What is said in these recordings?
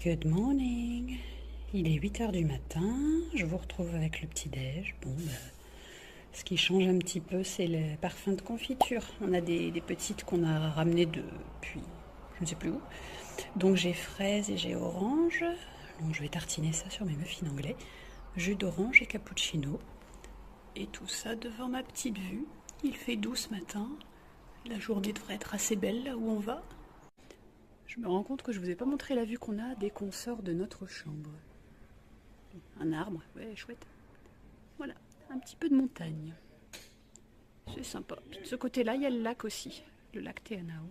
Good morning. Il est 8 h du matin, je vous retrouve avec le petit-déj. Bon, ce qui change un petit peu, c'est les parfums de confiture. On a des petites qu'on a ramenées depuis je ne sais plus où. Donc j'ai fraise et j'ai orange. Donc je vais tartiner ça sur mes muffins anglais. Jus d'orange et cappuccino. Et tout ça devant ma petite vue. Il fait doux ce matin. La journée devrait être assez belle là où on va. Je me rends compte que je ne vous ai pas montré la vue qu'on a dès qu'on sort de notre chambre. Un arbre, ouais, chouette. Voilà, un petit peu de montagne. C'est sympa. Puis de ce côté-là, il y a le lac aussi, le lac Te Anau.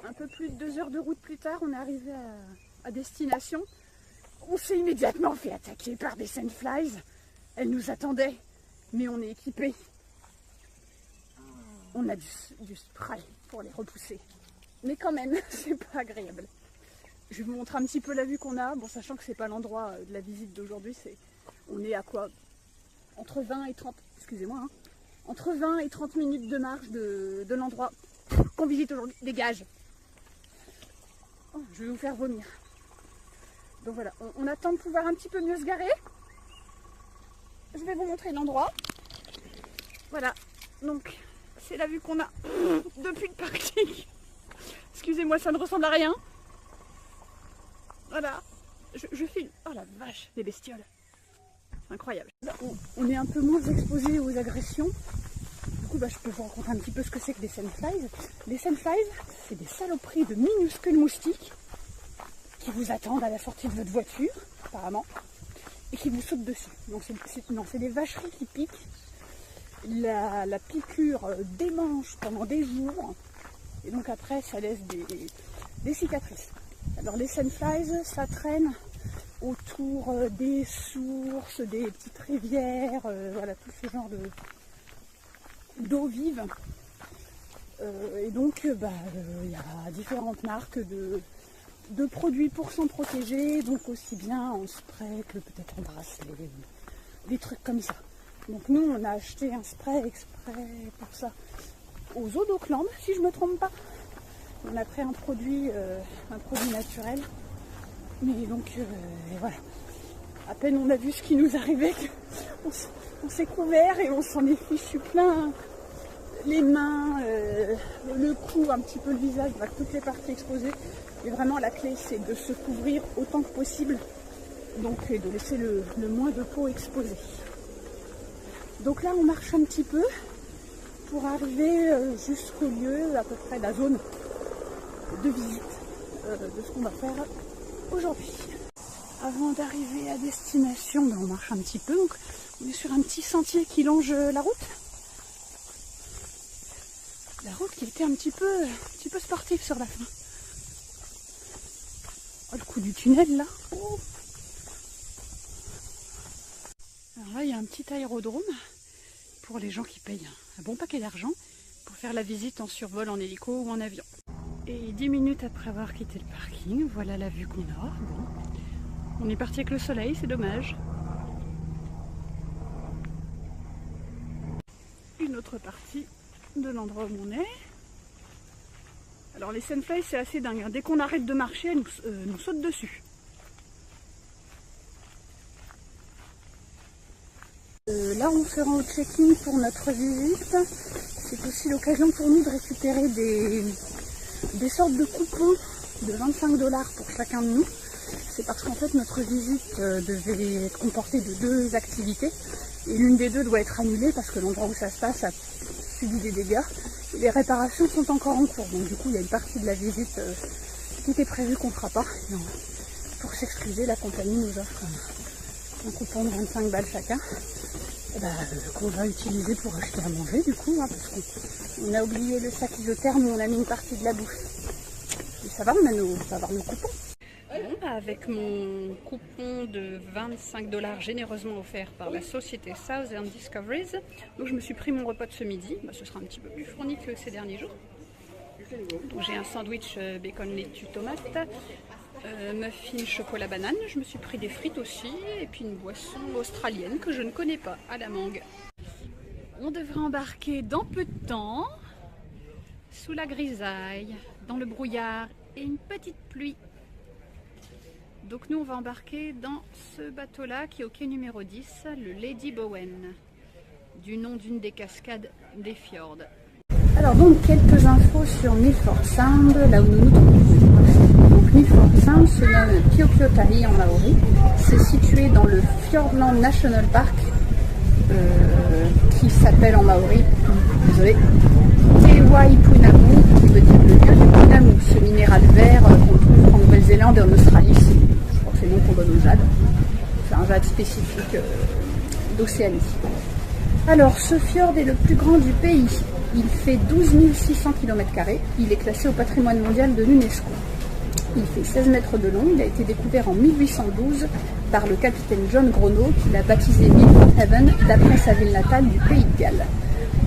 Un peu plus de 2 heures de route plus tard, on est arrivé à destination. On s'est immédiatement fait attaquer par des sandflies. Elles nous attendaient, mais on est équipés. On a du spray pour les repousser. Mais quand même, c'est pas agréable. Je vais vous montrer un petit peu la vue qu'on a, bon, sachant que c'est pas l'endroit de la visite d'aujourd'hui. On est à quoi? Entre 20 et 30, excusez-moi, hein, entre 20 et 30 minutes de marche de l'endroit qu'on visite aujourd'hui. Dégage! Oh, je vais vous faire vomir. Donc voilà, on attend de pouvoir un petit peu mieux se garer. Je vais vous montrer l'endroit. Voilà, donc c'est la vue qu'on a depuis le parking. Excusez-moi, ça ne ressemble à rien. Voilà, je filme. Oh la vache, des bestioles. Incroyable. On est un peu moins exposé aux agressions. Du coup, je peux vous raconter un petit peu ce que c'est que des sandflies. Les sandflies, c'est des saloperies de minuscules moustiques qui vous attendent à la sortie de votre voiture, apparemment, et qui vous sautent dessus. Donc c'est des vacheries qui piquent. La piqûre démange pendant des jours, et donc après, ça laisse des cicatrices. Alors les sandflies, ça traîne autour des sources, des petites rivières, voilà, tout ce genre d'eau vive. Et donc il y a différentes marques de produits pour s'en protéger, donc aussi bien en spray que peut-être en bracelet, des trucs comme ça. Donc nous on a acheté un spray exprès pour ça aux eaux d'Auckland, si je ne me trompe pas. On a pris un produit naturel, mais donc voilà. À peine on a vu ce qui nous arrivait, on s'est couvert et on s'en est fichu plein les mains, le cou, un petit peu le visage, toutes les parties exposées. Et vraiment la clé c'est de se couvrir autant que possible, donc de laisser le moins de peau exposée. Donc là on marche un petit peu pour arriver jusqu'au lieu, à peu près de la zone de visite de ce qu'on va faire aujourd'hui. Avant d'arriver à destination, on marche un petit peu, donc on est sur un petit sentier qui longe la route. La route qui était un petit peu sportive sur la fin. Oh, le coup du tunnel là. Oh. Alors là, il y a un petit aérodrome pour les gens qui payent un bon paquet d'argent pour faire la visite en survol en hélico ou en avion. Et 10 minutes après avoir quitté le parking, voilà la vue qu'on a. Bon. On est parti avec le soleil, c'est dommage. Une autre partie de l'endroit où on est. Alors les Sandflies, c'est assez dingue. Dès qu'on arrête de marcher, elles nous sautent dessus. Là, on se rend au check-in pour notre visite. C'est aussi l'occasion pour nous de récupérer des sortes de coupons de 25 $ pour chacun de nous. C'est parce qu'en fait, notre visite devait être comportée de 2 activités. Et l'une des 2 doit être annulée parce que l'endroit où ça se passe a subi des dégâts. Et les réparations sont encore en cours. Donc du coup, il y a une partie de la visite qui était prévue qu'on ne fera pas. Et pour s'excuser, la compagnie nous offre un coupon de 25 balles chacun. Qu'on va utiliser pour acheter à manger du coup, hein, parce qu'on a oublié le sac isotherme où on a mis une partie de la bouffe. Et ça va, on va avoir nos coupons. Bon, avec mon coupon de 25 $ généreusement offert par la société Southern Discoveries, donc je me suis pris mon repas de ce midi. Ce sera un petit peu plus fourni que ces derniers jours. Donc j'ai un sandwich bacon laitue tomate, muffin chocolat banane, je me suis pris des frites aussi, et puis une boisson australienne que je ne connais pas, à la mangue. On devrait embarquer dans peu de temps, sous la grisaille, dans le brouillard et une petite pluie. Donc nous on va embarquer dans ce bateau-là qui est au quai numéro 10, le Lady Bowen, du nom d'une des cascades des fjords. Alors donc quelques infos sur Milford Sound, là où nous nous trouvons. Donc Milford Sound se nomme Piopiotahi en maori. C'est situé dans le Fiordland National Park, qui s'appelle en maori, désolé, Te Waipunamu, qui veut dire le lieu du punamu, ce minéral vert qu'on trouve en Nouvelle-Zélande et en Australie. Je crois que c'est le nom qu'on donne au jade. C'est un jade spécifique d'Océanie. Alors ce fjord est le plus grand du pays. Il fait 12 600 km². Il est classé au patrimoine mondial de l'UNESCO. Il fait 16 mètres de long. Il a été découvert en 1812 par le capitaine John Grono, qui l'a baptisé Milford Haven d'après sa ville natale du Pays de Galles.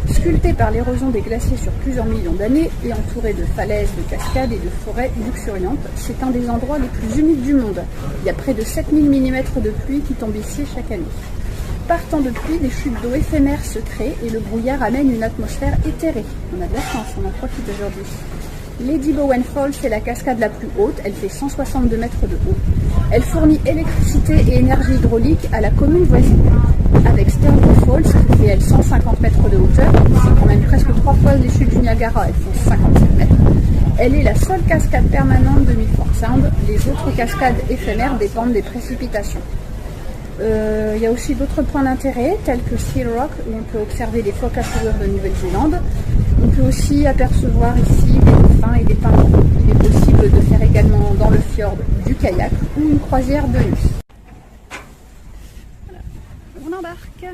Sculpté par l'érosion des glaciers sur plusieurs millions d'années et entouré de falaises, de cascades et de forêts luxuriantes, c'est un des endroits les plus humides du monde. Il y a près de 7000 mm de pluie qui tombent ici chaque année. Partant de pluie, des chutes d'eau éphémères se créent et le brouillard amène une atmosphère éthérée. On a de la chance, on en profite aujourd'hui. Lady Bowen Falls est la cascade la plus haute, elle fait 162 mètres de haut. Elle fournit électricité et énergie hydraulique à la commune voisine. Avec Sturgeon Falls, qui fait elle 150 mètres de hauteur, c'est quand même presque 3 fois les chutes du Niagara, elles font 57 mètres. Elle est la seule cascade permanente de Milford Sound, les autres cascades éphémères dépendent des précipitations. Il y a aussi d'autres points d'intérêt, tels que Seal Rock, où on peut observer les phoques à fourrure de Nouvelle-Zélande. On peut aussi apercevoir ici des dauphins et des pingouins. Il est possible de faire également dans le fjord du kayak ou une croisière de nuit. Voilà. On embarque.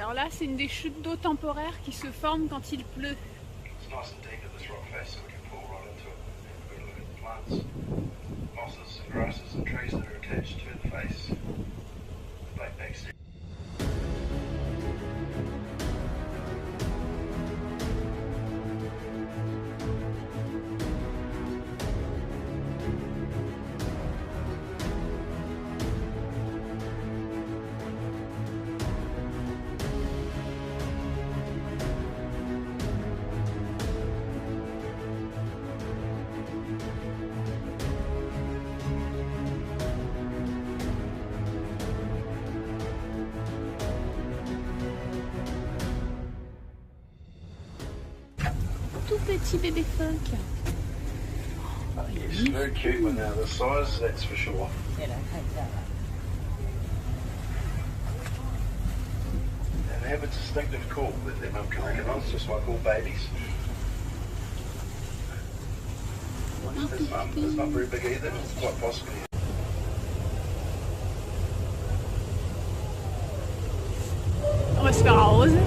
Alors là, c'est une des chutes d'eau temporaires qui se forment quand il pleut. Tout petit bébé phoque. It's very cute when they're this size, that's for sure. And they have a distinctive call that their mum can recognise, just like all babies. His mum is not very big either, quite possibly. On va se faire arroser.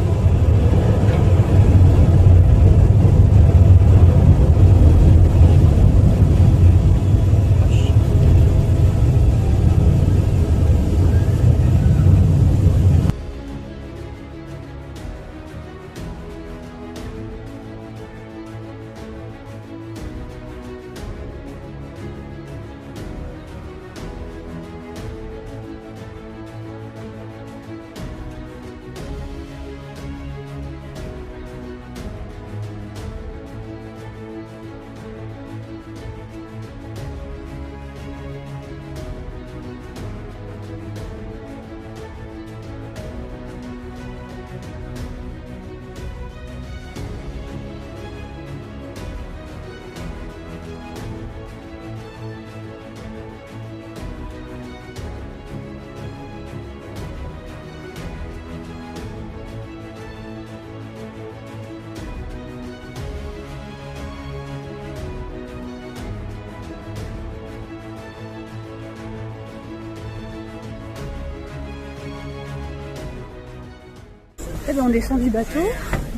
Et bien on descend du bateau,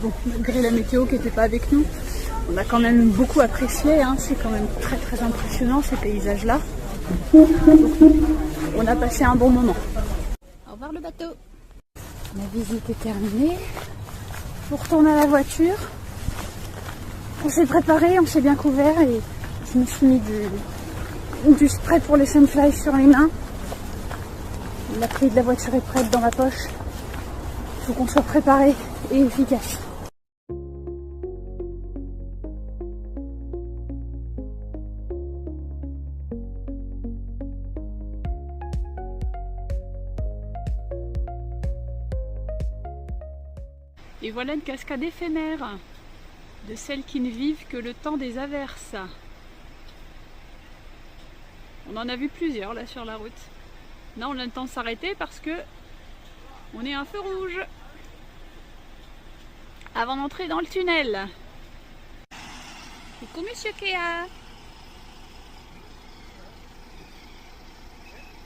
donc malgré la météo qui n'était pas avec nous, on a quand même beaucoup apprécié, hein. C'est quand même très très impressionnant ces paysages-là. Donc, on a passé un bon moment. Au revoir le bateau. La visite est terminée. On retourne à la voiture. On s'est préparé, on s'est bien couvert et je me suis mis du spray pour les Sunfly sur les mains. La clé de la voiture est prête dans ma poche. Il faut qu'on soit préparé et efficace. Et voilà une cascade éphémère, de celles qui ne vivent que le temps des averses. On en a vu plusieurs là sur la route. Là on a le temps de s'arrêter parce que on est à un feu rouge avant d'entrer dans le tunnel. Coucou Monsieur Kea.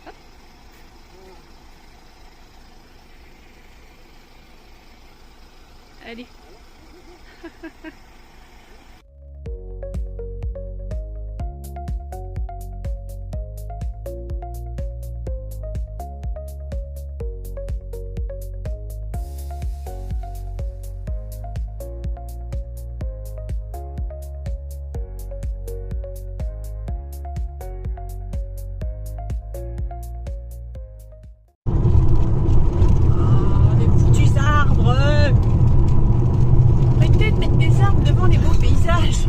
Hop. Allez. Devant les beaux paysages.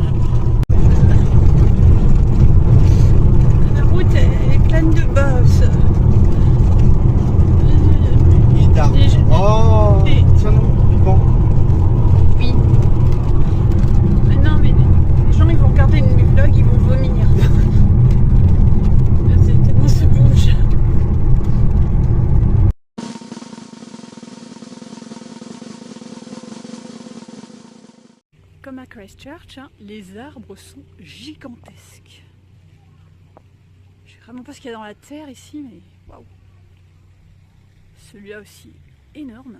La route est pleine de bosses. Oh, ça non, bon. Oui. Mais non, mais les gens ils vont regarder mes vlogs, ils vont vomir. C'est tellement se bouge. Comme à Christchurch, hein, les arbres sont gigantesques. Je sais vraiment pas ce qu'il y a dans la terre ici, mais waouh! Celui-là aussi, énorme.